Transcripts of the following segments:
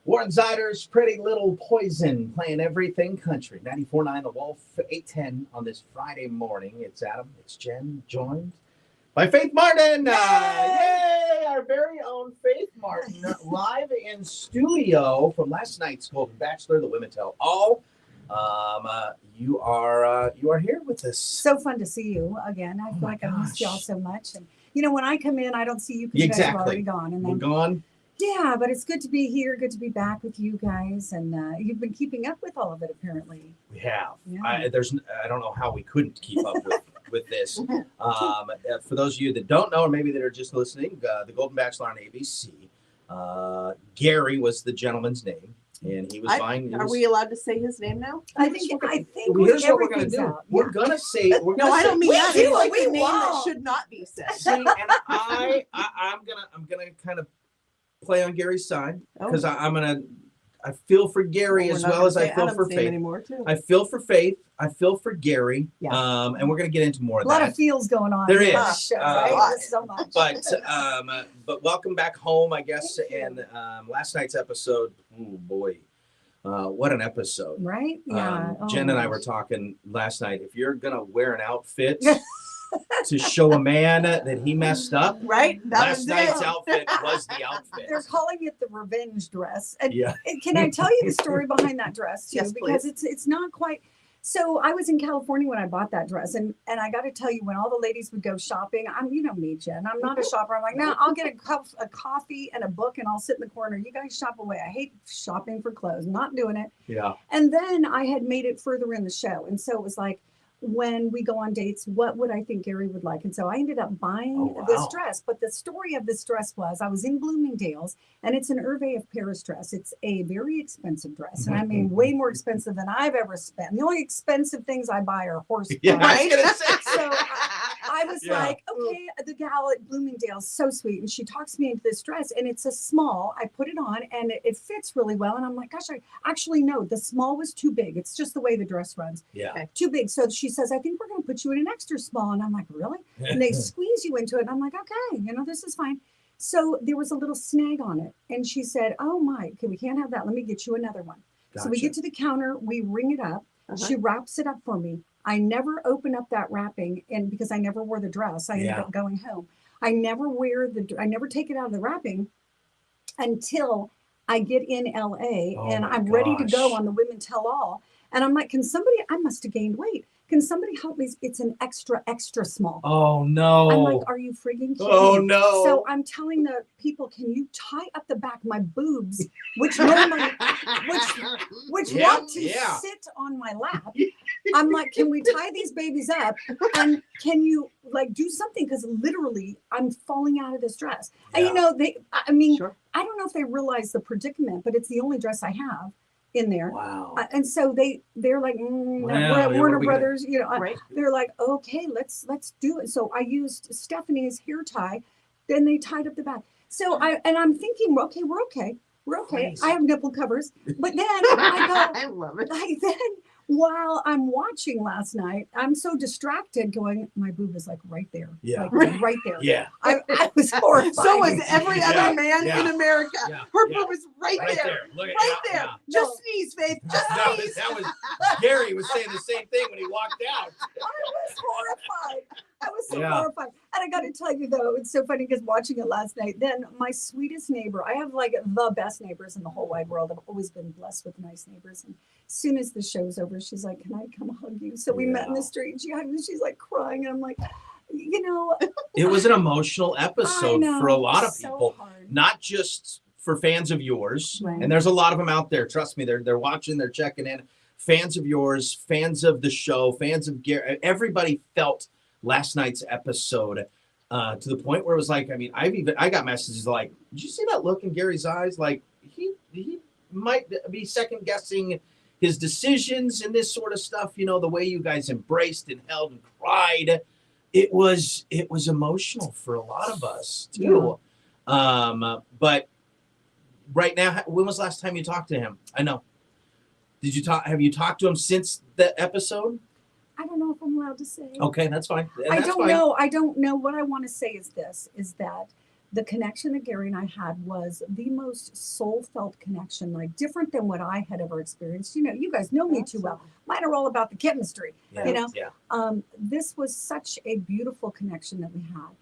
Warren Zyder's Pretty Little Poison playing everything country. 94.9 The Wolf, 8:10 on this Friday morning. It's Adam, it's Jen, joined by Faith Martin. Yay! Our very own Faith Martin live in studio from last night's Golden Bachelor, The Women Tell All. You are here with us. So fun to see you again. I feel like I missed y'all so much. And you know, when I come in, I don't see you because you guys are already gone. And then, we're gone. Yeah, but it's good to be here. Good to be back with you guys. And you've been keeping up with all of it, apparently. We have. Yeah. I don't know how we couldn't keep up with this. For those of you that don't know, or maybe that are just listening, the Golden Bachelor on ABC. Gary was the gentleman's name. And he was fine. Are we allowed to say his name now? I think here's what we're gonna do. Out. We're gonna say. No, I don't mean that. It's like we a name that won't. should not be said. See, and I'm gonna kind of play on Gary's side because I feel for Gary as well as I feel for Faith. I feel for Faith. I feel for Gary. Yeah. And we're gonna get into more of that. A lot of feels going on. There is. Show, right? So much. But welcome back home, I guess. And last night's episode. Oh boy. What an episode. Right? Yeah. Jen and I were talking last night. If you're going to wear an outfit to show a man that he messed up, right? Last night's outfit was the outfit. They're calling it the revenge dress. And, yeah. and can I tell you the story behind that dress too? Yes, because please. it's not quite. So I was in California when I bought that dress, and I got to tell you, when all the ladies would go shopping, you know me, Jen. I'm not a shopper. I'm like, no, I'll get a coffee and a book, and I'll sit in the corner. You guys shop away. I hate shopping for clothes. Not doing it. Yeah. And then I had made it further in the show, and so it was like, when we go on dates, what would I think Gary would like? And so I ended up buying this dress. But the story of this dress was, I was in Bloomingdale's, and it's an Hervé of Paris dress. It's a very expensive dress. And I mean, way more expensive than I've ever spent. The only expensive things I buy are horse Yeah, right? so I was like, okay, the gal at Bloomingdale's, so sweet. And she talks me into this dress, and it's a small. I put it on, and it fits really well. And I'm like, gosh, no, the small was too big. It's just the way the dress runs. Yeah. Okay. Too big. So she says, I think we're going to put you in an extra small. And I'm like, really? And they squeeze you into it. And I'm like, okay, this is fine. So there was a little snag on it. And she said, oh my, we can't have that. Let me get you another one. Gotcha. So we get to the counter, we ring it up. She wraps it up for me. I never open up that wrapping, and because I never wore the dress, I ended up going home. I never take it out of the wrapping until I get in LA and I'm ready to go on the Women Tell All. And I'm like, I must have gained weight. Can somebody help me? It's an extra small. Oh no. I'm like, are you freaking kidding Oh me? no. So I'm telling the people, can you tie up the back of my boobs, which normally, which want to sit on my lap. I'm like, can we tie these babies up? And can you do something? Because literally I'm falling out of this dress. And Sure. I don't know if they realize the predicament, but it's the only dress I have in there. Wow. And so they're like, Warner Brothers, right. They're like, okay, let's do it. So I used Stephanie's hair tie, then they tied up the back. So I'm thinking, okay, we're okay. Crazy. I have nipple covers. But then I go, I love it. While I'm watching last night, I'm so distracted going, my boob is right there. Yeah. Right there. Yeah. I was horrified. So was every other man in America. Yeah. Her boob was right there. Look at Right there. Yeah. Just sneeze, Faith. Just sneeze. That was Gary was saying the same thing when he walked out. I was so horrified. And I got to tell you, though, it's so funny because watching it last night, then my sweetest neighbor, I have the best neighbors in the whole wide world. I've always been blessed with nice neighbors. And as soon as the show's over, she's like, can I come hug you? So we met in the street, and she hugged me. She's like crying. And I'm like, It was an emotional episode for a lot of people, hard. Not just for fans of yours. Right. And there's a lot of them out there. Trust me, they're watching, they're checking in. Fans of yours, fans of the show, fans of Gary. Everybody felt last night's episode to the point where it was like, I got messages like, did you see that look in Gary's eyes? Like he might be second guessing his decisions and this sort of stuff. The way you guys embraced and held and cried. It was emotional for a lot of us too. Yeah. But right now, when was the last time you talked to him? I know. Have you talked to him since the episode? I don't know if I'm allowed to say. Okay, that's fine. I don't know. What I want to say is that the connection that Gary and I had was the most soul-felt connection, like different than what I had ever experienced. You know, you guys know me too well. Mine are all about the chemistry, Yeah, you know. yeah. This was such a beautiful connection that we had.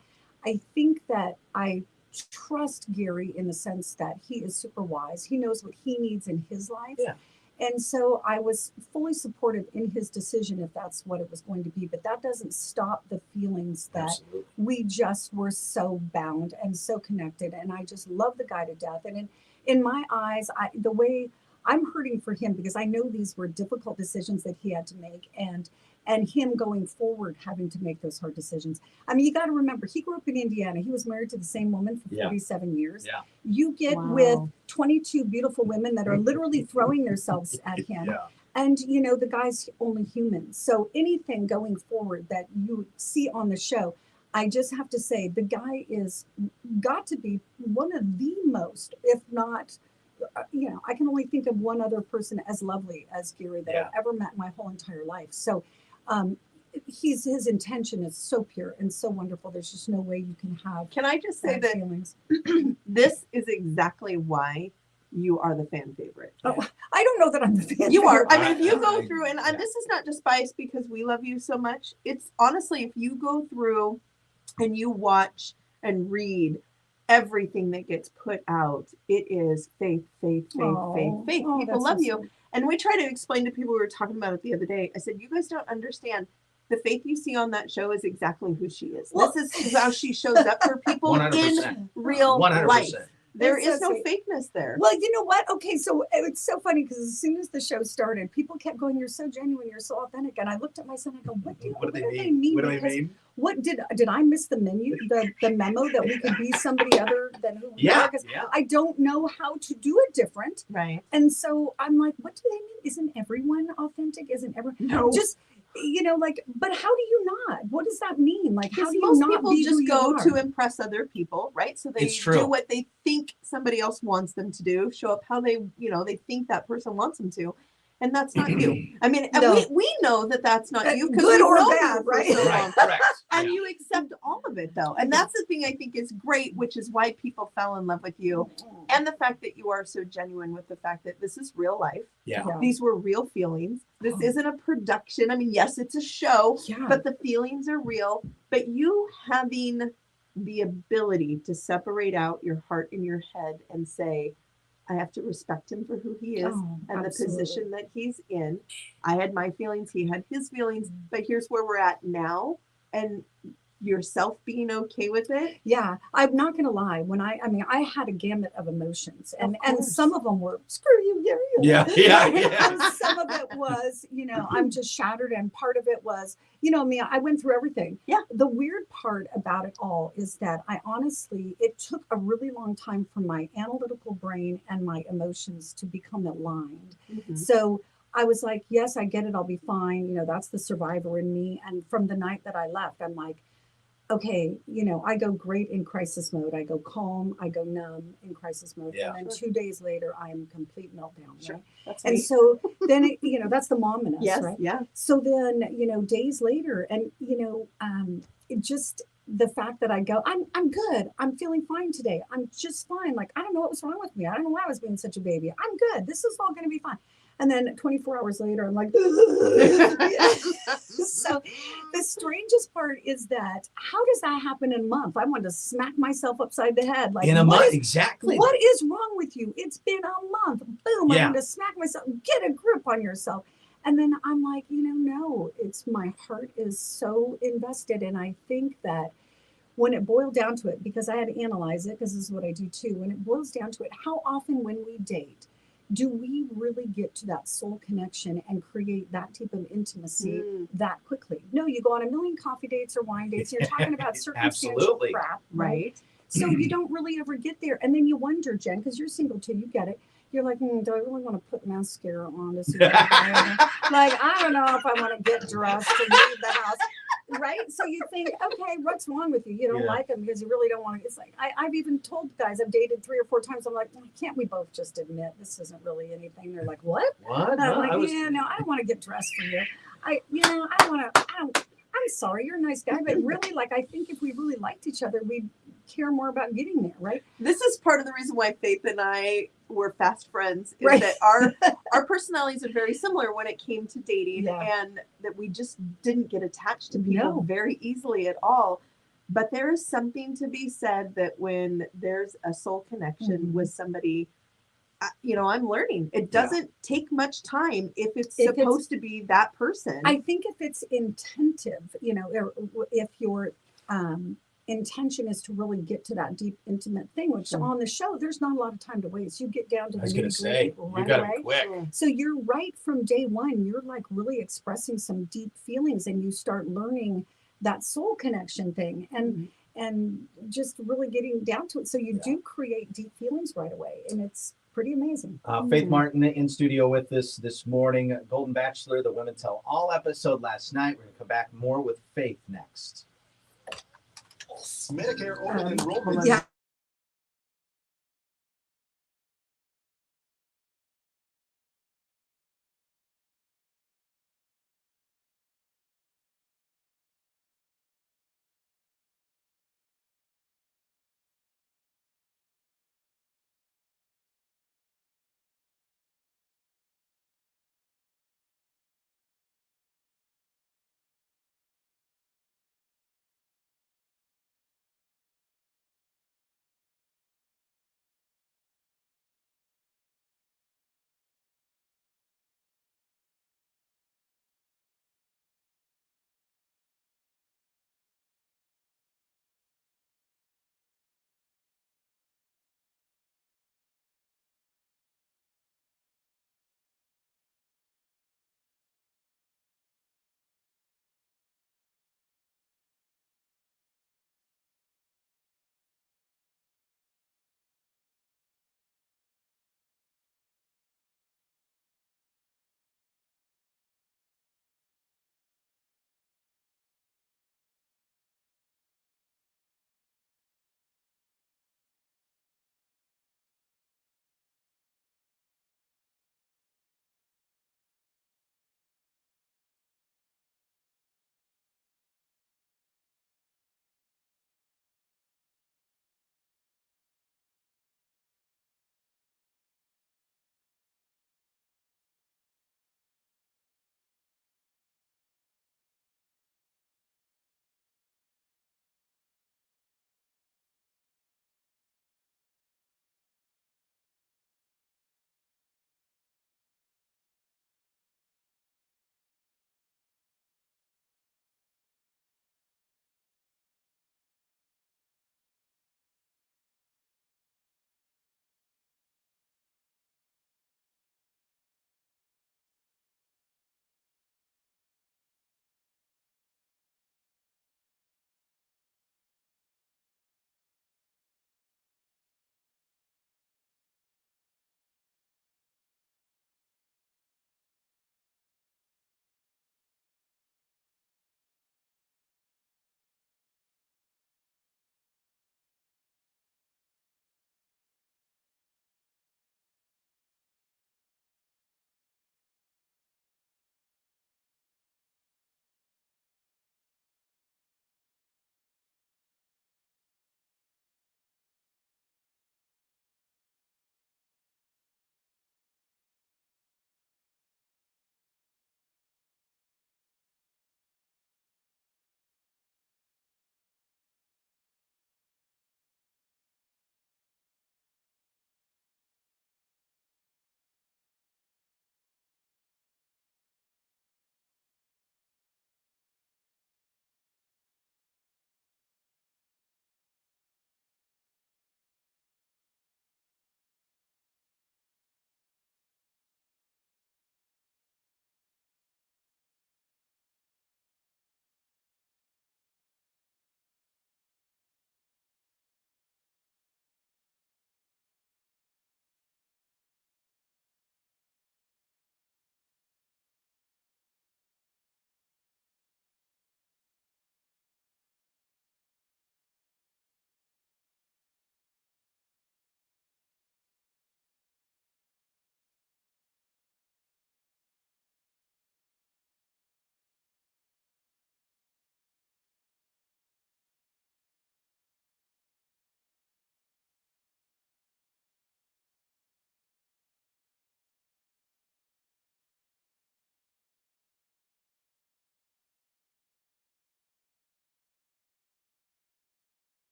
I think that I trust Gary in the sense that he is super wise. He knows what he needs in his life. Yeah. And so I was fully supportive in his decision if that's what it was going to be. But that doesn't stop the feelings that Absolutely. we just were so bound and so connected. And I just love the guy to death. And in my eyes, the way I'm hurting for him, because I know these were difficult decisions that he had to make, and him going forward having to make those hard decisions. I mean, you got to remember, he grew up in Indiana. He was married to the same woman for 47 years. Yeah. You get with 22 beautiful women that are literally throwing themselves at him. Yeah. And, you know, the guy's only human. So anything going forward that you see on the show, I just have to say, the guy is got to be one of the most, if not, you know, I can only think of one other person as lovely as Gary that I've ever met in my whole entire life. So his intention is so pure and so wonderful. There's just no way you can have. Can I just say that feelings. this is exactly why you are the fan favorite? Oh, I don't know that I'm the fan. You are. favorite. I mean, if you go through, and this is not just biased because we love you so much. It's honestly, if you go through and you watch and read everything that gets put out, it is faith, faith, faith, faith, faith. Oh, People that's love so you. sweet. And we try to explain to people, we were talking about it the other day. I said, you guys don't understand. The faith you see on that show is exactly who she is. Well- This is how she shows up for people 100%. in real 100%. life. There That's is so no sweet. fakeness there. Well, you know what? Okay, so it's so funny because as soon as the show started, people kept going, "You're so genuine, you're so authentic." And I looked at my son, I go, "What do they mean? What do they Because mean? what did I miss the memo that we could be somebody other than who we are? Because Yeah. I don't know how to do it different." Right. And so I'm like, what do they mean? Isn't everyone authentic? Isn't everyone just, you know, like, but how do you not? What does that mean? Like, how do you most not people be just who go you are? to impress other people, right? So they It's true. do what they think somebody else wants them to do, show up how they, you know, they think that person wants them to. And that's not you. I mean, and No. we know that that's not you. 'Cause Good we've or known bad, you for right? so Right, long. correct. And Yeah. you accept all of it, though. And that's the thing I think is great, which is why people fell in love with you. And the fact that you are so genuine with the fact that this is real life. Yeah. Yeah. These were real feelings. This Oh. isn't a production. I mean, yes, it's a show, Yeah. but the feelings are real. But you having the ability to separate out your heart and your head and say, I have to respect him for who he is Oh, and absolutely. the position that he's in. I had my feelings, he had his feelings, but here's where we're at now. And yourself being okay with it. Yeah, I'm not gonna lie. When I mean, I had a gamut of emotions, and course. some of them were screw you, Gary. Yeah, yeah, yeah. And some of it was, you know, I'm just shattered, and part of it was, you know, me. I went through everything. Yeah. The weird part about it all is that I honestly, it took a really long time for my analytical brain and my emotions to become aligned. Mhm. So I was like, yes, I get it. I'll be fine. You know, that's the survivor in me. And from the night that I left, I'm like, okay, you know, I go great in crisis mode. I go calm, I go numb in crisis mode. Yeah. And then 2 days later, I'm complete meltdown. Sure. Right? That's And me. so then, you know, that's the mom in us, Yes, right? yeah. So then, you know, days later, and, you know, it just the fact that I go, I'm good. I'm feeling fine today. I'm just fine. Like, I don't know what was wrong with me. I don't know why I was being such a baby. I'm good. This is all going to be fine. And then 24 hours later, I'm like, so the strangest part is that how does that happen in a month? I wanted to smack myself upside the head. Like, In a what month, is- exactly. what is wrong with you? It's been a month. Boom. I Yeah. want to smack myself. Get a grip on yourself. And then I'm like, you know, no, it's my heart is so invested. And I think that when it boiled down to it, because I had to analyze it, because this is what I do too, when it boils down to it, how often when we date, do we really get to that soul connection and create that type of intimacy that quickly? No, you go on a million coffee dates or wine dates. You're talking about circumstantial Absolutely. crap, Right. So you don't really ever get there. And then you wonder, Jen, because you're single too, you get it. You're like, do I really want to put mascara on to see what I'm doing? Like, I don't know if I want to get dressed and leave the house. Right? So you think, okay, what's wrong with you? You don't Yeah. like him because you really don't want to. It's like, I've even told guys I've dated 3 or 4 times, I'm like, can't we both just admit this isn't really anything? They're like, what? What? And I'm No, like, I was- yeah, no, I don't want to get dressed for you. I don't want to, I'm sorry, you're a nice guy, but really, like, I think if we really liked each other, we'd care more about getting there, right? This is part of the reason why Faith and I were fast friends, is Right. that our personalities are very similar when it came to dating, Yeah. and that we just didn't get attached to people No. very easily at all. But there is something to be said that when there's a soul connection with somebody, I'm learning. It doesn't take much time if it's supposed to be that person. I think if it's intentive, or if your intention is to really get to that deep, intimate thing, which on the show, there's not a lot of time to waste. You get down to the nitty-gritty you got to be quick. So you're right from day one. You're like really expressing some deep feelings, and you start learning that soul connection thing, and just really getting down to it. So you do create deep feelings right away, and it's pretty amazing. Faith Martin in studio with us this morning. Golden Bachelor, the Women Tell All episode last night. We're going to come back more with Faith next. Medicare open enrollment. Yeah.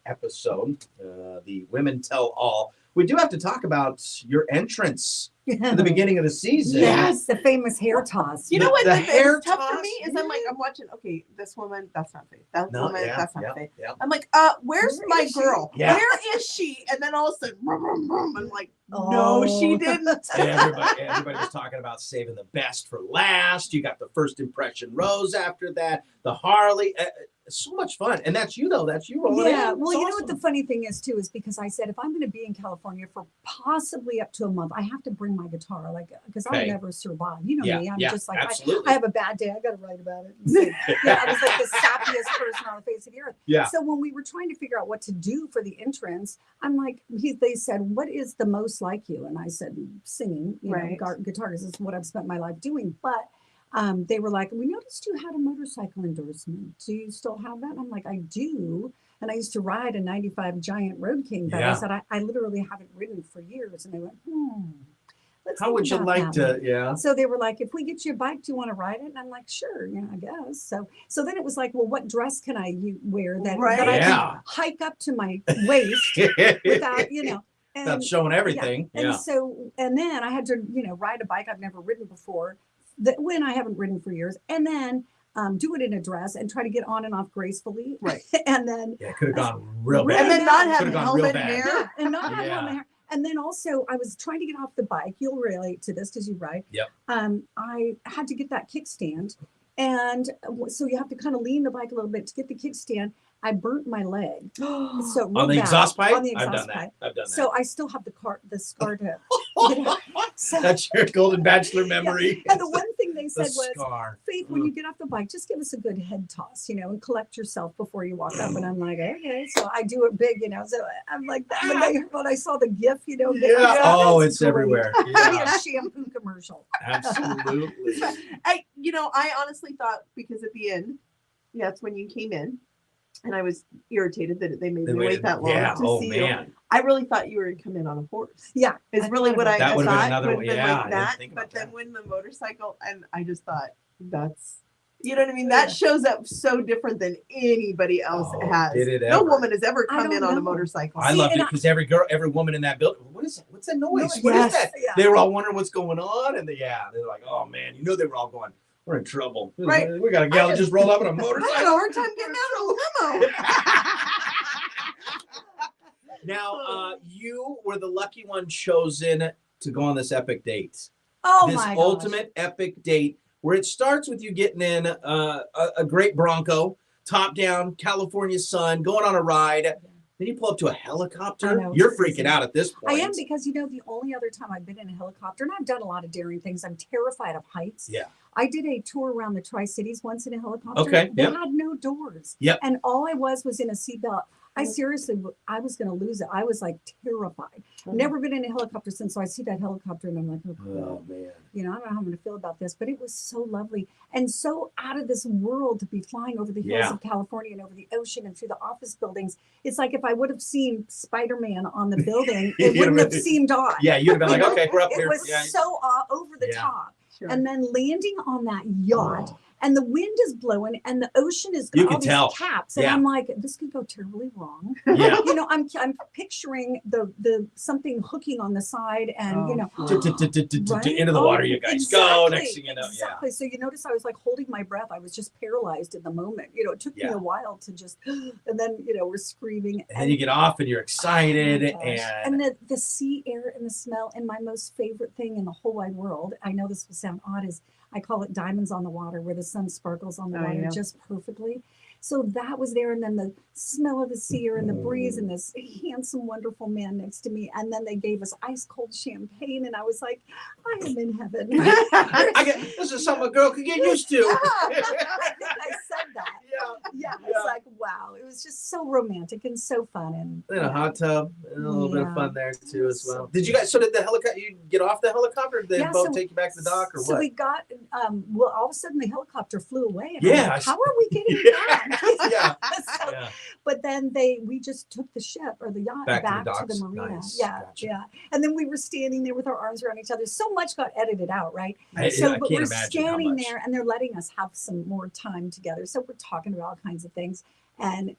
episode, the Women Tell All. We do have to talk about your entrance at the beginning of the season. Yes, the famous hair toss. You know what? The The hair it's tough for toss? me is I'm like, I'm watching, okay, this woman, that's not Faith. That No, woman, yeah, that's not yeah, Faith. yeah. I'm like, where's Where my is she? girl? Yeah. Where is she? And then all of a sudden, I'm like, Oh. no, she didn't. Everybody was talking about saving the best for last. You got the first impression rose after that, the Harley. So much fun. And that's you, though. That's you rolling Yeah, in. well, It's you know what awesome. the funny thing is too is because I said if I'm going to be in California for possibly up to a month, I have to bring my guitar, like because I'll Okay. never survive. You know Yeah, me, I'm yeah, just like absolutely. I have a bad day, I got to write about it. And say, yeah, I was like the sappiest person on the face of the earth. Yeah. So when we were trying to figure out what to do for the entrance, I'm like, they said, "What is the most like you?" And I said, "Singing, Right. guitar, because it's what I've spent my life doing." But they were like, "We noticed you had a motorcycle endorsement. Do you still have that?" And I'm like, "I do." And I used to ride a 95 Giant Road King, but Yeah. I said, I literally haven't ridden for years. And they went, let's How think would you about like that to? Yeah. one." So they were like, "If we get you a bike, do you want to ride it?" And I'm like, "Sure, yeah, I guess." So then it was like, well, what dress can I wear that I Yeah. can hike up to my waist without, Without and showing everything. and so, and then I had to, ride a bike I've never ridden before, when I haven't ridden for years, and then do it in a dress and try to get on and off gracefully. Right. And then, Yeah, could have gone real Really bad. And then not bad. have Could've gone real helmet bad. hair. yeah, and not have Yeah. helmet hair. And then also, I was trying to get off the bike. You'll relate to this because you ride. Yep. I had to get that kickstand, and so you have to kind of lean the bike a little bit to get the kickstand. I burnt my leg. So real On the bad. exhaust pipe? On the I've exhaust done pipe. that. I've done that. So I still have the scar to. So, That's your golden bachelor memory. and the one thing they The said was, scar. "Faith, when you get off the bike, just give us a good head toss, and collect yourself before you walk up." And I'm like, "Okay." So I do it big, So I'm like, when I saw the GIF, Yeah. that's It's great. everywhere. Be Yeah. a shampoo commercial. Absolutely. I honestly thought because at the end, that's when you came in, and I was irritated that they made me wait that long Yeah. to Oh see you. man. I really thought you were going to come in on a horse. Yeah, Is I really thought what about I That would've been thought. another one. Would've been Yeah, I like didn't that. think about But then that. when the motorcycle, and I just thought that's, you know what I mean? That shows up so different than anybody else Oh, has. did it No ever? woman has ever I come in don't on a know. motorcycle. I See, loved and it because every woman in that building. What is that? What's that noise? What is Yes, that? yeah. They were all wondering what's going on, and they're like, "Oh man," they were all going, "We're in trouble. Right. We got a gal that just rolled up on a I had a motorcycle." hard time getting out of the limo. Now, you were the lucky one chosen to go on this epic date. Oh This my gosh. ultimate epic date where it starts with you getting in a great Bronco, top down, California sun, going on a ride. Then you pull up to a helicopter. I know, it's You're crazy. freaking out at this point. I am because the only other time I've been in a helicopter, and I've done a lot of daring things. I'm terrified of heights. Yeah. I did a tour around the Tri-Cities once in a helicopter. Okay, They yep. had no doors. Yep. And all I was in a seatbelt. I seriously, I was going to lose it. I was like terrified. Never been in a helicopter since. So I see that helicopter and I'm like, Oh man. I don't know how I'm going to feel about this, but it was so lovely and so out of this world to be flying over the hills Yeah. of California and over the ocean and through the office buildings. It's like if I would have seen Spider-Man on the building, it You'd wouldn't have- have seemed odd. Yeah, you'd have been like, "Okay, we're up It here." was Yeah. so over the Yeah. top. Sure. And then landing on that yacht, Oh. and the wind is blowing, and the ocean is You all could these tell. caps, and Yeah. I'm like, this could go terribly wrong. Yeah. I'm picturing the something hooking on the side, and Oh, Into the water you guys go. Next thing you know, exactly. So you notice I was like holding my breath. I was just paralyzed in the moment. It took me Yeah. a while to just, and then we're screaming. And then you get off and you're excited, Oh my gosh. and the sea air and the smell, and my most favorite thing in the whole wide world, I know this will sound odd, is I call it diamonds on the water, where the sun sparkles on the Oh, water yeah. just perfectly. So that was there, and then the smell of the sea air and the breeze and this handsome, wonderful man next to me. And then they gave us ice cold champagne, and I was like, I am in heaven. this is something a girl could get used to. I said that. Yeah. It's like, wow. It was just so romantic and so fun. And Then a hot tub, and a little bit of Yeah. fun there too as well. So Did you guys? So did the helicopter? You get off the helicopter? Or did they Yeah, both so- take you back to the dock, or so what? we got, all of a sudden the helicopter flew away. And Yeah, I'm I like, s- how are we getting Yeah. back? Yeah. So- Yeah. But then we just took the ship or the yacht Back back, to the to the docks? marina. Nice. Yeah, Gotcha. yeah. And then we were standing there with our arms around each other. So much got edited out, right? I But can't we're imagine how standing much. there, and they're letting us have some more time together. So we're talking about all kinds of things, and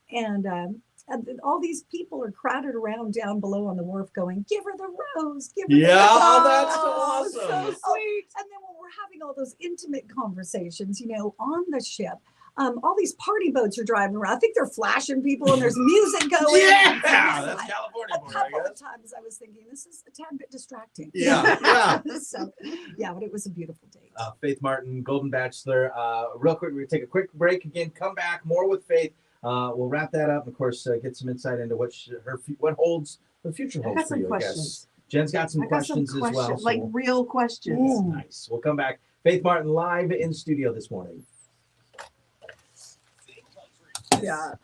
all these people are crowded around down below on the wharf going, give her the rose, give her Yeah, the rose. that's so Oh, awesome. so sweet. And then when we're having all those intimate conversations, on the ship, all these party boats are driving around. I think they're flashing people and there's music going. Yeah, And that's California a boy, I couple of guess. times I was thinking, this is a tad bit distracting. Yeah. So, yeah, but it was a beautiful date. Faith Martin, Golden Bachelor. Real quick, we're going to take a quick break again, come back, more with Faith. We'll wrap that up, of course, get some insight into what holds, the future holds for some you, I questions. guess. Jen's got some questions as well. Like real questions. Nice. We'll come back. Faith Martin live in studio this morning. Yeah.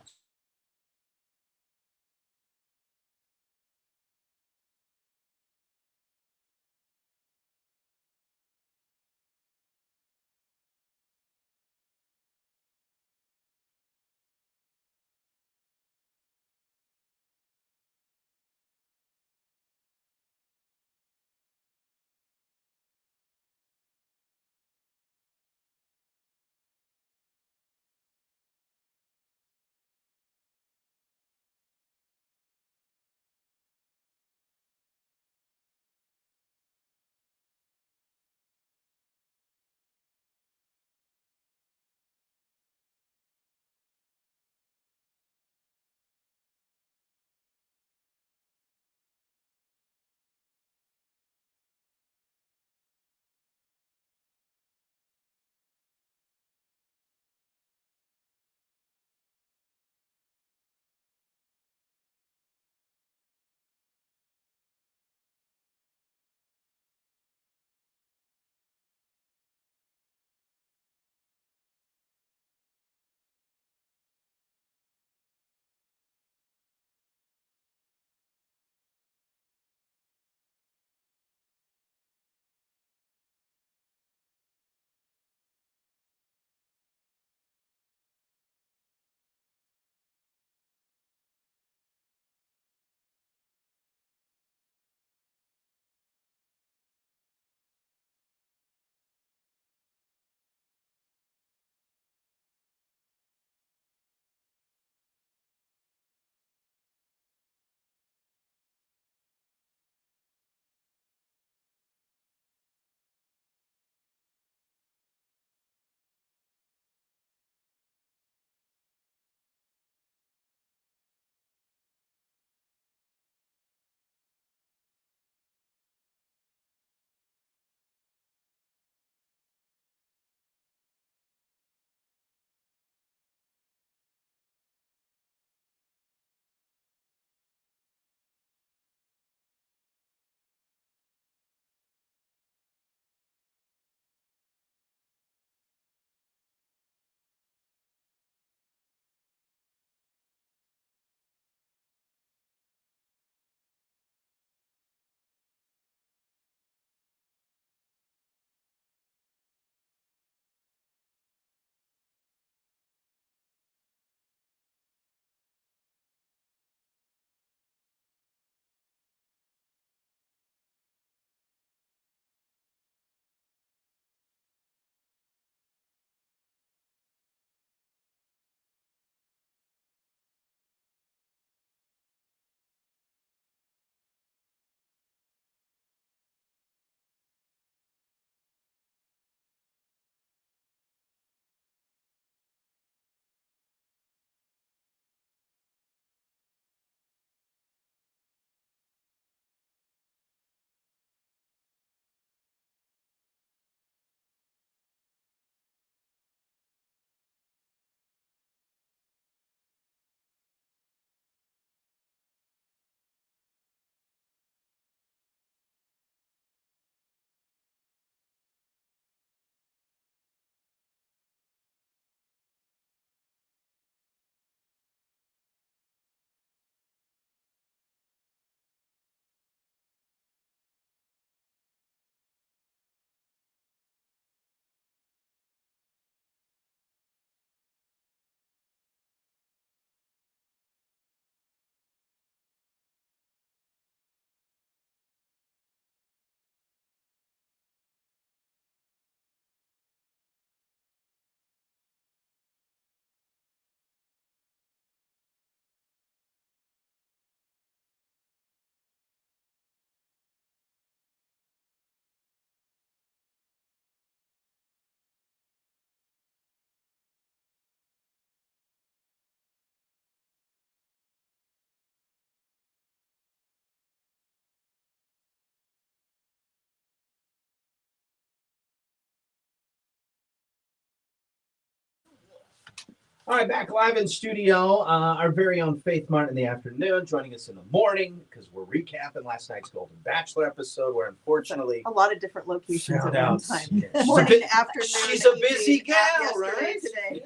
All right, back live in studio. Our very own Faith Martin in the afternoon, joining us in the morning because we're recapping last night's Golden Bachelor episode, where unfortunately A lot of different locations at found one out time. she's a Morning, bit- afternoon. she's a busy evening, gal, yesterday, right? Today.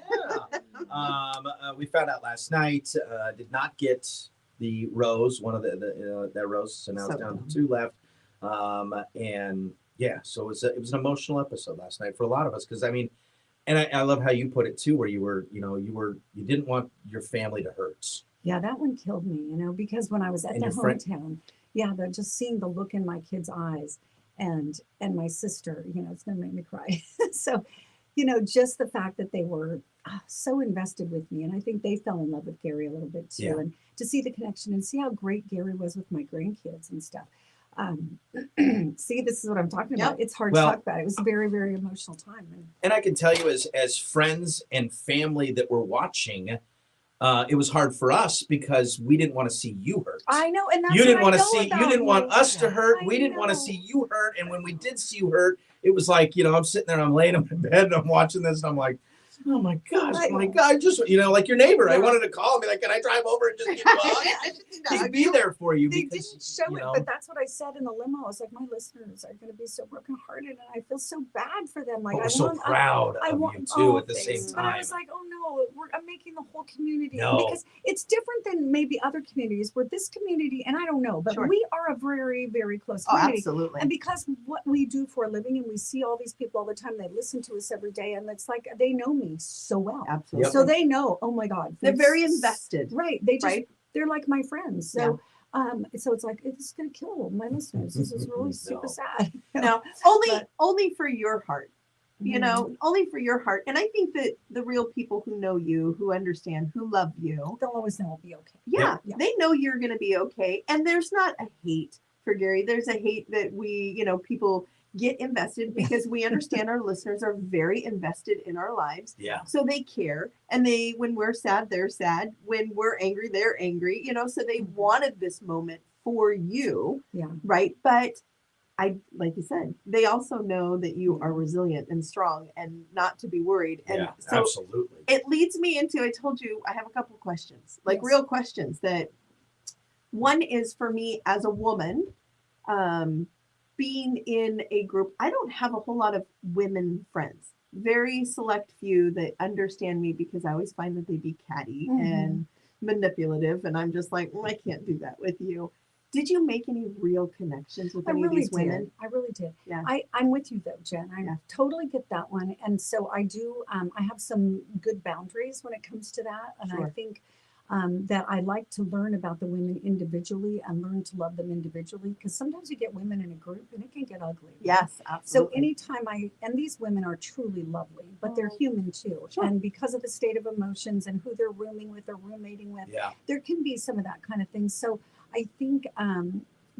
Yeah. We found out last night. Did not get the rose, one of that rose, so now it's So down dumb. to 2 left. And yeah, so it was an emotional episode last night for a lot of us because I mean. And I love how you put it too, where you didn't want your family to hurt. Yeah, that one killed me, because when I was at And the your friend- hometown, yeah, just seeing the look in my kids' eyes and my sister, it's gonna make me cry. So, just the fact that they were so invested with me, and I think they fell in love with Gary a little bit too, Yeah. and to see the connection and see how great Gary was with my grandkids and stuff. See, this is what I'm talking about. Yep. It's hard Well- to talk about. It was a very, very emotional time. And I can tell you, as friends and family that were watching, it was hard for us because we didn't want to see you hurt. I know, and that's You didn't want to see. You didn't want us to hurt. We didn't want to see you hurt. And when we did see you hurt, it was like I'm sitting there, I'm laying in my bed, and I'm watching this, and I'm like, oh my gosh, just like your neighbor. I Yeah. wanted to call and be like, can I drive over and just give you a hug? He'd be there for you They because didn't show you it, know, but that's what I said in the limo. I was like, my listeners are going to be so brokenhearted, and I feel so bad for them. Like, but we're I so want, proud I of want, you too oh, at the thanks. same But I time. was like, oh no, I'm making the whole community No. because it's different than maybe other communities. Where this community, and I don't know, but Sure. we are a very, very close Oh, community. absolutely. And because what we do for a living, and we see all these people all the time, they listen to us every day, and it's like they know me so well. Absolutely. So they know, oh my God, They're very Faith's- invested. Right. They just Right? they're like my friends. So so it's like it's gonna kill my listeners. This is really super No. sad. No, But- only for your heart. Mhm. Only for your heart. And I think that the real people who know you, who understand, who love you, They'll always know it'll be okay. yeah, Yeah. they know you're going to be okay. And there's not a hate for Gary. There's a hate that people get invested because we understand our listeners are very invested in our lives. Yeah. So they care. And when we're sad, they're sad. When we're angry, they're angry, so they Mhm. wanted this moment for you. Yeah. Right. But like you said, they also know that you are resilient and strong and not to be worried. And Yeah, so absolutely. it leads me into, I told you, I have a couple of questions, like Yes. real questions that one is for me as a woman, being in a group, I don't have a whole lot of women friends, very select few that understand me because I always find that they be catty Mhm. and manipulative. And I'm just like, I can't do that with you. Did you make any real connections with I any of really these women? did. I really did. Yeah. I'm with you though, Jen. I Yeah. totally get that one. And so I do, I have some good boundaries when it comes to that. And I Sure. think that I like to learn about the women individually and learn to love them individually because sometimes you get women in a group and it can get ugly. right? Yes, So absolutely. anytime and these women are truly lovely, but they're human too. Sure. And because of the state of emotions and who they're rooming with or roommating with, Yeah. there can be some of that kind of thing. So I think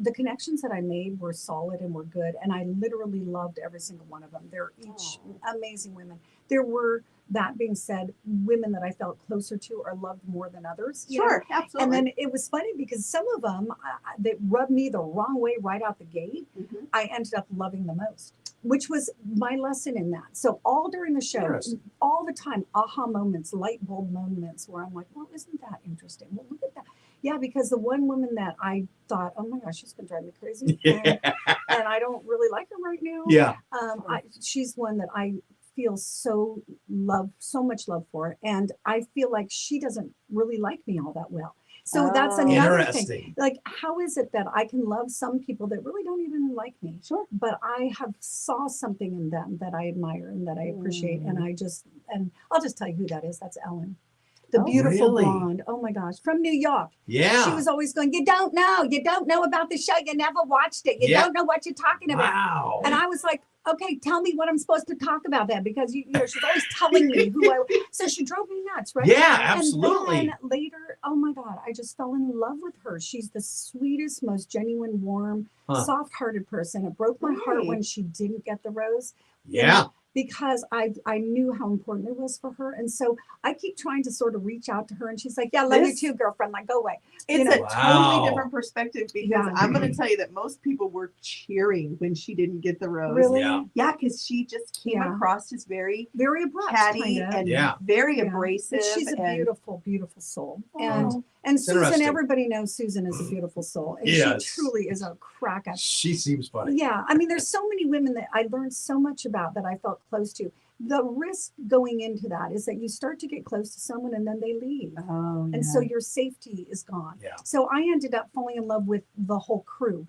the connections that I made were solid and were good. And I literally loved every single one of them. They're each amazing women. There were, that being said, women that I felt closer to or loved more than others. you know? Sure, absolutely. And then it was funny because some of them that rubbed me the wrong way right out the gate, Mhm. I ended up loving the most, which was my lesson in that. So all during the show, Interesting. all the time, aha moments, light bulb moments where I'm like, well, isn't that interesting? Well, look at that. Yeah, because the one woman that I thought, oh my gosh, she's going to drive me crazy. And I don't really like her right now. Yeah. She's one that I feel so much love for. And I feel like she doesn't really like me all that well. So that's Oh. another thing. Interesting. Like, how is it that I can love some people that really don't even like me? Sure. But I have saw something in them that I admire and that I appreciate. And Mm. and I'll just tell you who that is. That's Ellen. The Oh, beautiful really? blonde. Oh my gosh. From New York. Yeah. She was always going, you don't know about the show. You never watched it. You Yeah. don't know what you're talking about. Wow. And I was like, okay, tell me what I'm supposed to talk about then, because she's always telling me who I. So she drove me nuts, right? Yeah, absolutely. And then later, oh my God, I just fell in love with her. She's the sweetest, most genuine, warm, Huh. soft-hearted person. It broke my heart Right. when she didn't get the rose. Yeah. because I knew how important it was for her. And so I keep trying to sort of reach out to her, and she's like, yeah, love This- you too, girlfriend. Like, go away. It's know, a Wow. totally different perspective because Yeah. I'm going to tell you that most people were cheering when she didn't get the rose. Really? Yeah. Yeah, because she just came Yeah. across as very Very abrupt, catty kind of. and Yeah. very Yeah. abrasive. But she's a and- beautiful, beautiful soul. Oh. And It's Susan, interesting. everybody knows Susan is a beautiful soul. And Yes. she truly is a crack up. She seems funny. Yeah. I mean, there's so many women that I learned so much about that I felt close to. The risk going into that is that you start to get close to someone and then they leave. Oh, And so your safety is gone. Yeah. So I ended up falling in love with the whole crew,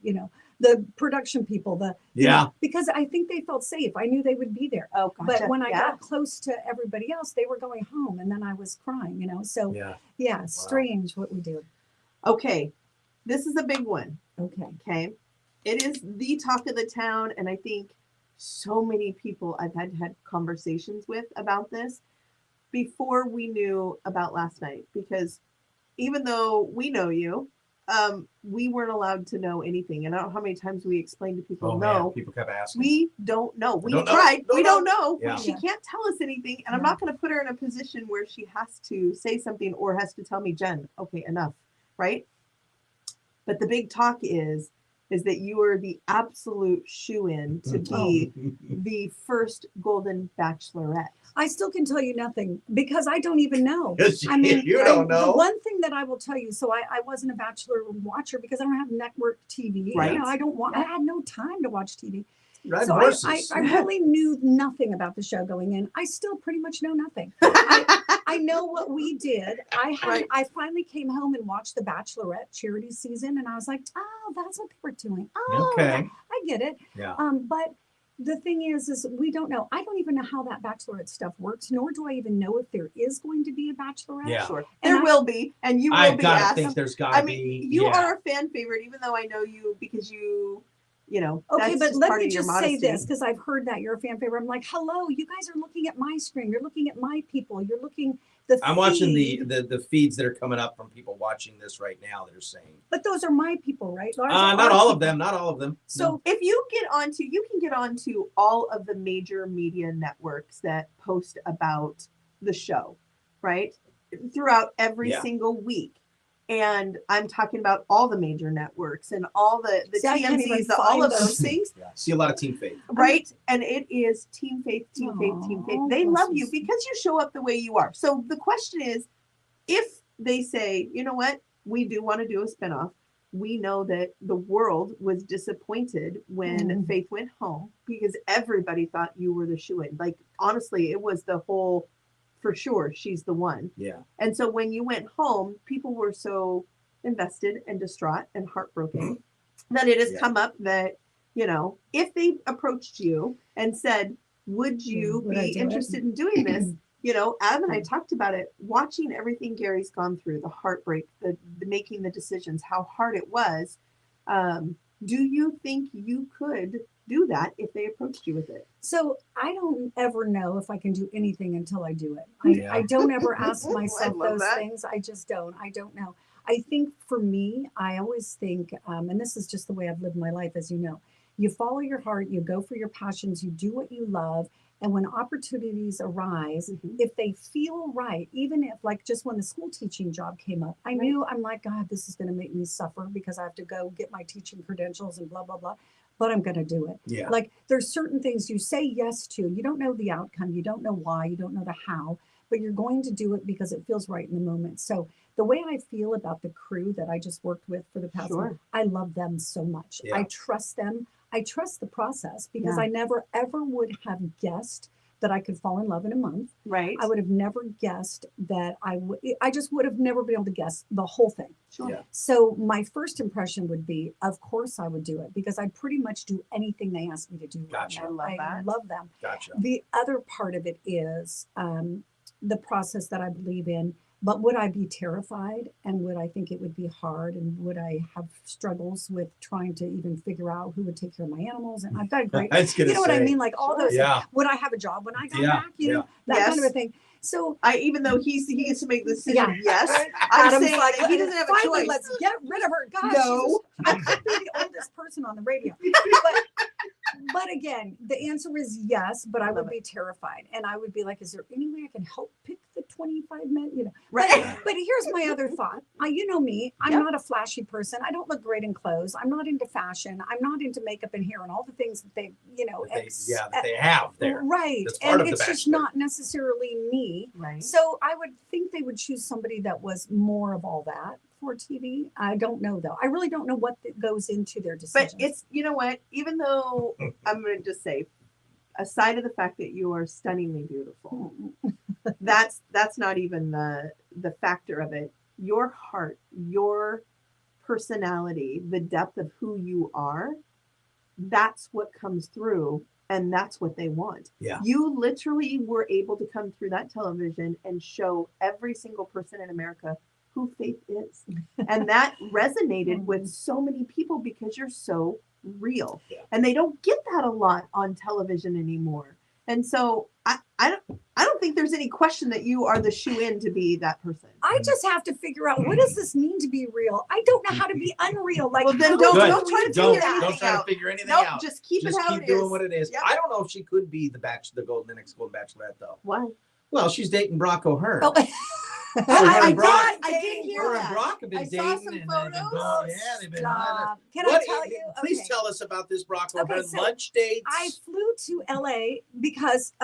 the production people, you Yeah. know, because I think they felt safe. I knew they would be there. oh, gotcha. But when I yeah. got close to everybody else, they were going home and then I was crying, So Yeah. yeah, strange what we do. Okay, this is a big one. Okay. Okay, it is the talk of the town, and I think so many people I've had conversations with about this before we knew about last night, because even though we know you, we weren't allowed to know anything. And I don't know how many times we explained to people, Oh no, man, people kept asking. we don't know. We don't know. tried. Don't We know. don't know. Yeah. She Yeah. can't tell us anything. And I'm Yeah. not going to put her in a position where she has to say something or has to tell me, Jen, okay, enough. Right. But the big talk is that you are the absolute shoe-in to be the first Golden Bachelorette. I still can tell you nothing because I don't even know. Yes, I mean, you don't know. The one thing that I will tell you, so I wasn't a Bachelor watcher because I don't have network TV. Right. I don't want. I had no time to watch TV. Riding So horses. I really knew nothing about the show going in. I still pretty much know nothing. I know what we did. Right. I finally came home and watched the Bachelorette charity season, and I was like, oh, that's what they were doing. Oh, Okay. I get it. Yeah. But the thing is we don't know. I don't even know how that Bachelorette stuff works, nor do I even know if there is going to be a Bachelorette. Yeah. Sure. And There will be, and you will I've be got to asked. think there's got I to mean, be. you yeah. are a fan favorite, even though I know you because you Okay, that's but just let part me of your just say modesty. this because I've heard that you're a fan favorite. I'm like, hello, you guys are looking at my screen. You're looking at my people. You're looking I'm watching feed. the feeds that are coming up from people watching this right now that are saying. But those are my people, right? Those are Not our all of people. them. Not all of them. So If you can get onto all of the major media networks that post about the show, right? Throughout every Yeah. single week. And I'm talking about all the major networks and all the See, I can't even TMZs, all find of those. those things, Yeah. See a lot of Team Faith. right? And it is Team Faith, Team Faith, Team Faith. Aw, They bless love you. you because you show up the way you are. So the question is, if they say, you know what, we do want to do a spinoff, we know that the world was disappointed when Mhm. Faith went home because everybody thought you were the shoo-in. Like, honestly, it was the whole, for sure, she's the one. Yeah. And so when you went home, people were so invested and distraught and heartbroken that it has Yeah. come up that, if they approached you and said, would you Would I be do it? interested in doing this? Adam and I talked about it, watching everything Gary's gone through, the heartbreak, the making the decisions, how hard it was. Do you think you could do that if they approached you with it? So I don't ever know if I can do anything until I do it. Yeah. I don't ever ask I myself love those that. things. I just don't. I don't know. I think for me, I always think, and this is just the way I've lived my life, as you know, you follow your heart, you go for your passions, you do what you love. And when opportunities arise, Mhm. if they feel right, even if like just when the school teaching job came up, I knew I'm like, God, this is going to make me suffer because I have to go get my teaching credentials and blah, blah, blah. But I'm going to do it. Yeah. Like there's certain things you say yes to. You don't know the outcome. You don't know why. You don't know the how, but you're going to do it because it feels right in the moment. So the way I feel about the crew that I just worked with for the past Sure. month, I love them so much. Yeah. I trust them. I trust the process because Yeah. I never ever would have guessed that I could fall in love in a month. Right? I would have never guessed that I just would have never been able to guess the whole thing. Sure. Yeah. So my first impression would be, of course I would do it because I'd pretty much do anything they asked me to do. Gotcha. Right now. I love that. love them. Gotcha. The other part of it is the process that I believe in. But would I be terrified and would I think it would be hard and would I have struggles with trying to even figure out who would take care of my animals? And I've got a great, I was gonna you know what I say, mean? Like all Sure. those, Yeah. would I have a job when I got Yeah, back? You know, that Yes. kind of a thing. So Even though he gets to make the decision, Yeah. yes, I'm Adam's saying like, that he doesn't have a finally, choice. let's get rid of her. Gosh, No. I could be the oldest person on the radio. But But again, the answer is yes, but I Love would it. be terrified. And I would be like, is there any way I can help pick the 25 men? You know, Right. but here's my other thought. You know me, I'm Yep. not a flashy person. I don't look great in clothes. I'm not into fashion. I'm not into makeup and hair and all the things that they, you know, that they have there. right. That's part And of The it's just Bachelor. not necessarily me. Right. So I would think they would choose somebody that was more of all that for TV. I don't know though. I really don't know what goes into their decisions. But it's, you know what, even though I'm going to just say, aside of the fact that you are stunningly beautiful, that's not even the factor of it. Your heart, your personality, the depth of who you are, that's what comes through, and that's what they want. Yeah. You literally were able to come through that television and show every single person in America who Faith is. And that resonated with so many people because you're so real. Yeah. And they don't get that a lot on television anymore. And so I don't think there's any question that you are the shoe-in to be that person. I just have to figure out, what does this mean to be real? I don't know how to be unreal. Like, Well, then how don't do try to we figure do Don't that? anything try out. to figure anything Nope, out. just keep it how it doing is. what it is. Yep. I don't know if she could be the next Golden Bachelorette though. Why? Well, she's dating Brock O'Hearn. Oh, Her I and Brock- did hear Her that. and Brock have been I saw dating, some and they've been photos. going, yeah, they've been. Stop. Can What I tell is- you? Please Okay. tell us about this Brock O'Hearn Okay, so lunch dates. I flew to LA because,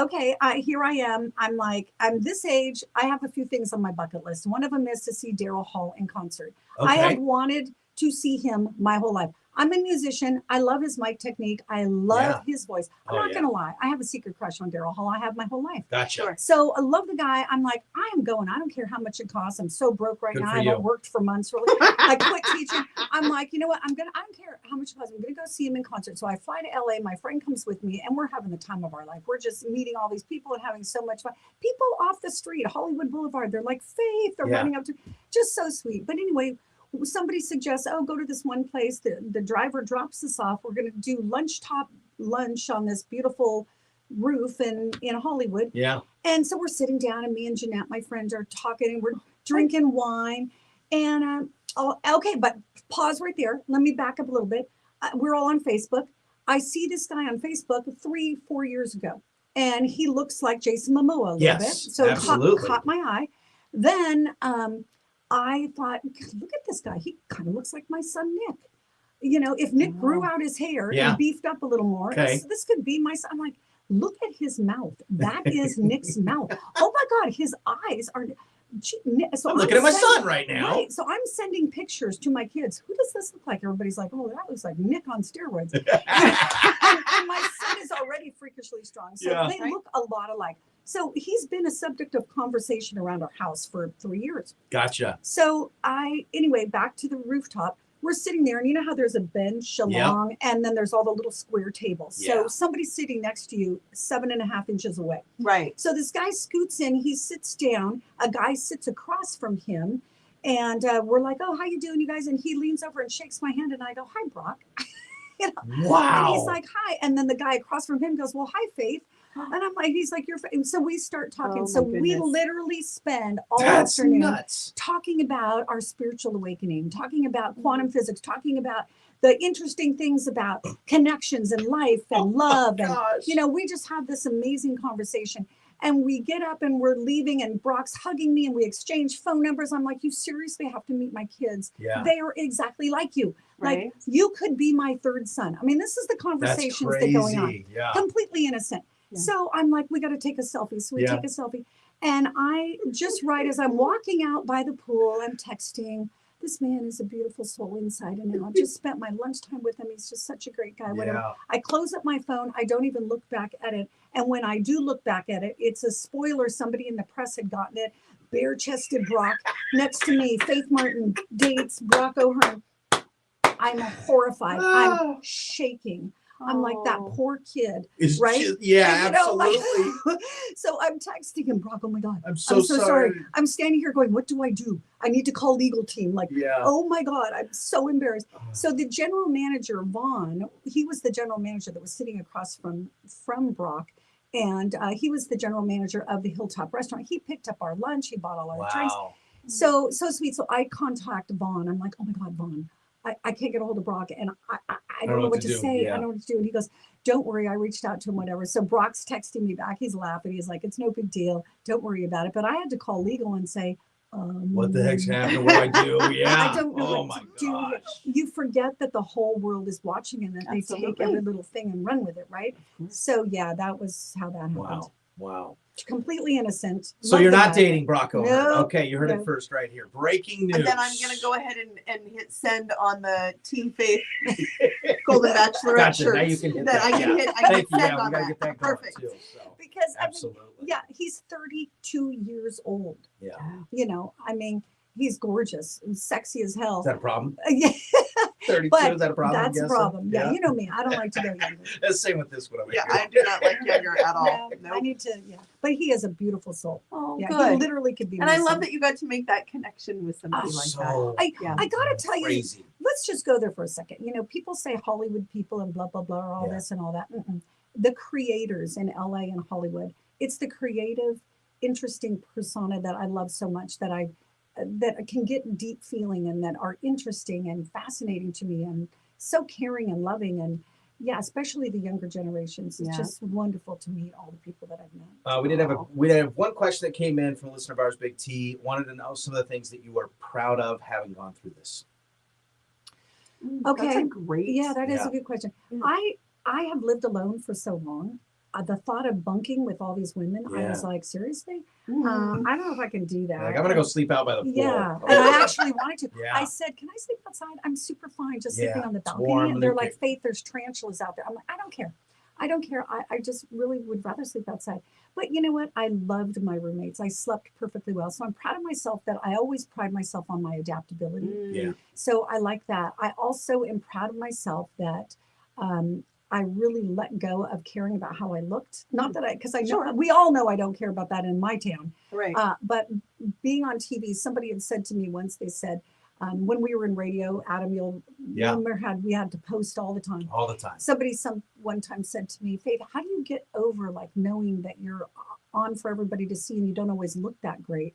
here I am. I'm like, I'm this age. I have a few things on my bucket list. One of them is to see Daryl Hall in concert. I have wanted to see him my whole life. I'm a musician. I love his mic technique. I love his voice. I'm Oh, not yeah. going to lie. I have a secret crush on Daryl Hall. I have my whole life. Gotcha. Sure. So I love the guy. I'm like, I am going. I don't care how much it costs. I'm so broke right Good now. for I you. haven't worked for months really. I quit teaching. I'm like, you know what? I don't care how much it costs. I'm going to go see him in concert. So I fly to LA. My friend comes with me and we're having the time of our life. We're just meeting all these people and having so much fun. People off the street, Hollywood Boulevard, they're like, Faith. They're Yeah. running up to, just so sweet. But anyway, somebody suggests, oh, go to this one place. The driver drops us off. We're going to do lunch on this beautiful roof in Hollywood. Yeah. And so we're sitting down, and me and Jeanette, my friend, are talking, and we're drinking wine. And okay, but pause right there. Let me back up a little bit. We're all on Facebook. I see this guy on Facebook 3-4 years ago, and he looks like Jason Momoa a little bit. Yes, So absolutely. caught my eye. Then I thought, look at this guy. He kind of looks like my son Nick. You know, if Nick grew out his hair Yeah. and beefed up a little more, Okay. this could be my son. I'm like, look at his mouth. That is Nick's mouth. Oh my God, his eyes are. So I'm looking at my sending- son right now. Right. So I'm sending pictures to my kids. Who does this look like? Everybody's like, oh, that looks like Nick on steroids. and my son is already freakishly strong. So Yeah. they look a lot alike. So he's been a subject of conversation around our house for 3 years. Gotcha. So anyway, back to the rooftop. We're sitting there, and you know how there's a bench along, and then there's all the little square tables. Yeah. So somebody's sitting next to you 7.5 inches away. Right. So this guy scoots in, he sits down, a guy sits across from him, and we're like, oh, how you doing, you guys? And he leans over and shakes my hand, and I go, hi, Brock. You know? Wow. And he's like, hi. And then the guy across from him goes, well, hi, Faith. And I'm like, he's like, so we start talking. Oh, So my we goodness. literally spend all That's afternoon nuts. talking about our spiritual awakening, talking about quantum physics, talking about the interesting things about connections and life and love. And, Gosh. you know, we just have this amazing conversation. And we get up and we're leaving, and Brock's hugging me, and we exchange phone numbers. I'm like, you seriously have to meet my kids. Yeah. They are exactly like you. Right. Like, you could be my third son. I mean, this is the That's conversations that crazy. are going on. Yeah. Completely innocent. Yeah. So I'm like, we got to take a selfie. So we Yeah. take a selfie. And I just right as I'm walking out by the pool, I'm texting. This man is a beautiful soul inside and out. Just spent my lunchtime with him. He's just such a great guy. Whatever. Yeah. I close up my phone. I don't even look back at it. And when I do look back at it, it's a spoiler. Somebody in the press had gotten it. Bare-chested Brock next to me. Faith Martin dates Brock O'Hearn. I'm horrified. I'm shaking. I'm like that Oh. poor kid. It's Right? just- yeah, And, you know, like- absolutely. so I'm texting him, Brock. Oh my God. I'm so sorry. I'm standing here going, what do I do? I need to call legal team. Like, Yeah. oh my God, I'm so embarrassed. So the general manager, Vaughn, he was the general manager that was sitting across from Brock. And he was the general manager of the Hilltop restaurant. He picked up our lunch. He bought all our drinks. Wow. So sweet. So I contact Vaughn. I'm like, oh my God, Vaughn, I can't get a hold of Brock, and I don't know what to do. say. Yeah. I don't know what to do. And he goes, don't worry, I reached out to him, whatever. So Brock's texting me back. He's laughing. He's like, it's no big deal. Don't worry about it. But I had to call legal and say, what the heck's happening? What do I do? Yeah. I don't know Oh what my to do. gosh. You forget that the whole world is watching and that they take Absolutely. every little thing and run with it, right? So yeah, that was how that happened. Wow. Wow. Completely innocent. So Love you're the not guy. dating Brock O'Hare. No, Okay, you heard no. it first right here. Breaking news. And then I'm gonna go ahead and hit send on the Team Faith Golden Bachelorette Gotcha. shirts. Now you can hit that. that. I can Yeah. hit. I can Thank you. send Yeah, we on gotta that. get that going Perfect. too. So. Because I mean, Absolutely. yeah, he's 32 years old. Yeah. You know, I mean, he's gorgeous and sexy as hell. Is that a problem? Yeah, 32, but is that a problem? I'm that's a guessing? problem. Yeah, you know me. I don't like to go younger. The same with this one over Yeah, here. I do not like younger at all. No, I Nope. need to. Yeah, but he has a beautiful soul. Oh, Yeah, he good. literally could be. And my I love son. that you got to make that connection with somebody like that. So Yeah. I gotta tell you, crazy. let's just go there for a second. You know, people say Hollywood people and blah blah blah, all Yeah. this and all that. Mm-mm. The creators in LA and Hollywood. It's the creative, interesting persona that I love so much that can get deep feeling and that are interesting and fascinating to me and so caring and loving and yeah, especially the younger generations. It's Yeah. just wonderful to meet all the people that I've met. We did have one question that came in from a listener of ours, Big T. Wanted to know some of the things that you are proud of having gone through this. That's Okay. a great. Yeah, that is Yeah. a good question. Yeah. I have lived alone for so long. The thought of bunking with all these women, I was like, seriously? Mhm. I don't know if I can do that. Like, I'm gonna go sleep out by the pool. Yeah, and I actually wanted to. Yeah. I said, "Can I sleep outside? I'm super fine just Yeah, sleeping on the it's balcony." warm And and they're you like, can- "Faith, there's tarantulas out there." I'm like, "I don't care. I don't care. I just really would rather sleep outside." But you know what? I loved my roommates. I slept perfectly well. So I'm proud of myself that I always pride myself on my adaptability. Yeah. So I like that. I also am proud of myself that I really let go of caring about how I looked. Not that because I know Sure. we all know I don't care about that in my town. Right. But being on TV, somebody had said to me once, they said, when we were in radio, Adam, you'll Yeah. remember we had to post all the time. All the time. Somebody one time said to me, Faith, how do you get over like knowing that you're on for everybody to see and you don't always look that great?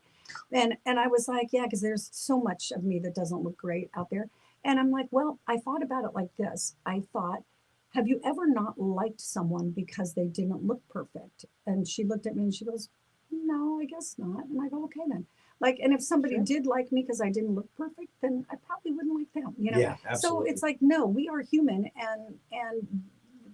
And I was like, yeah, because there's so much of me that doesn't look great out there. And I'm like, well, I thought about it like this. I thought, have you ever not liked someone because they didn't look perfect? And she looked at me and she goes, no, I guess not. And I go, okay then. Like, and if somebody Sure. did like me because I didn't look perfect, then I probably wouldn't like them, you know? Yeah, So absolutely. it's like, no, we are human, and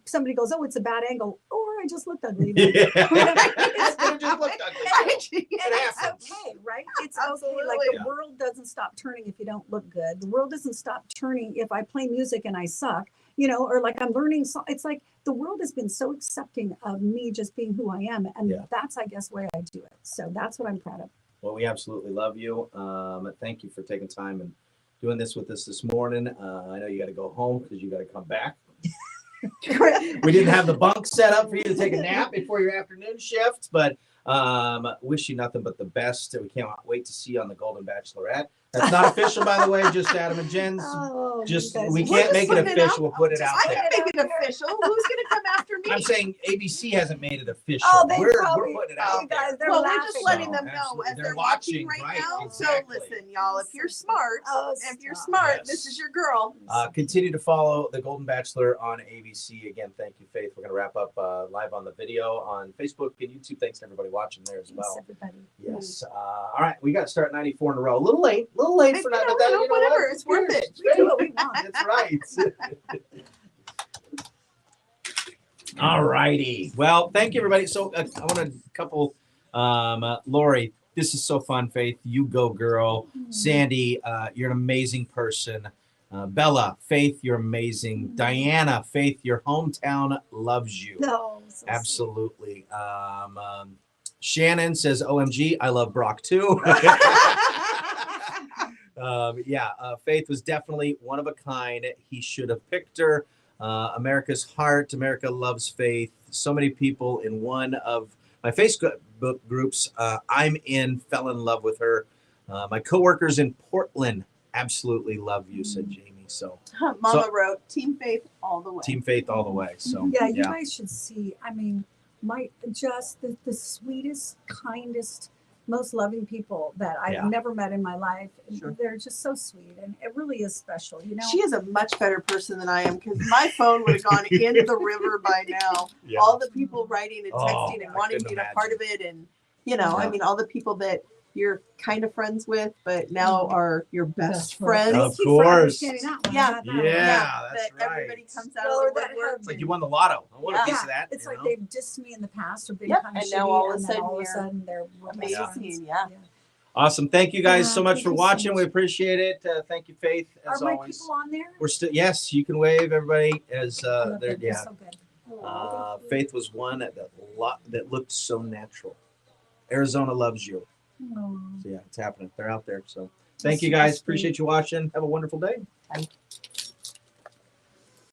somebody goes, oh, it's a bad angle, or I just looked ugly. Yeah. You know? It just looked ugly. And it's happens. okay, right? It's Absolutely. okay. Like the Yeah. world doesn't stop turning if you don't look good. The world doesn't stop turning if I play music and I suck, you know, or like I'm learning. It's like the world has been so accepting of me just being who I am, and Yeah. that's, I guess, why I do it. So that's what I'm proud of. Well, we absolutely love you. Thank you for taking time and doing this with us this morning. I know you got to go home because you got to come back. We didn't have the bunk set up for you to take a nap before your afternoon shift, but wish you nothing but the best. We can't wait to see you on the Golden Bachelorette. That's not official, by the way, just Adam and Jen's. Oh, Just you guys- we We're can't just make it putting it official. out. We'll put it out I there. can make it official. Who's going to come after me? I'm saying ABC hasn't made it official. Oh, they we're probably- putting it oh, out you guys, there. they're Well, laughing. we're just letting them No, know absolutely. as They're they're watching watching, right right, now. exactly. So listen, y'all, if you're smart, Oh, if you're stop. smart, Yes. this is your girl. Continue to follow the Golden Bachelor on ABC. Again, thank you, Faith. We're going to wrap up live on the video on Facebook and YouTube. Thanks to everybody watching there as Thanks, well. everybody. Yes. All right. We got to start 94 in a row. A little late for that. But that, you know whatever. what? It's worth it. We do what we want. That's right. All righty. Well, thank you, everybody. So I want a couple. Lori, this is so fun, Faith. You go, girl. Sandy, you're an amazing person. Bella, Faith, you're amazing. Diana, Faith, your hometown loves you. No, so sweet. Absolutely. Shannon says, OMG, I love Brock too. Faith was definitely one of a kind. He should have picked her. America's heart. America loves Faith. So many people in one of my Facebook groups I'm in fell in love with her. My coworkers in Portland absolutely love you, said Jamie. So Mama wrote, Team Faith all the way. Team Faith all the way. So Yeah, you guys should see. I mean, just the sweetest, kindest most loving people that I've Yeah. never met in my life. Sure. They're just so sweet, and it really is special, you know. She is a much better person than I am because my phone would have gone in the river by now. Yeah. All the people writing and Oh, texting and I wanting to be couldn't a part of it, and I Yeah. mean, all the people that you're kind of friends with, but now are your best friends. Of Thank you for course. understanding that one. Yeah. How about that? Yeah, that's that everybody right. comes out Well, of or the that woodwork. It's like you won the lotto. I want a Yeah. piece of that. It's you like know? they've dissed me in the past or been Yep, kind of and shitty, now all of a and then sudden all of a you're sudden they're real best amazing, friends. yeah. Awesome. Thank you guys Yeah, so much thank for you so watching. much. We appreciate it. Thank you, Faith, as Are my always. people on there? We're still, yes, you can wave everybody as I love they're, them. They're yeah. so good. Faith was one that looked so natural. Arizona loves you. Oh. So yeah, it's happening. They're out there. So thank you guys. Appreciate you watching. Have a wonderful day. Bye.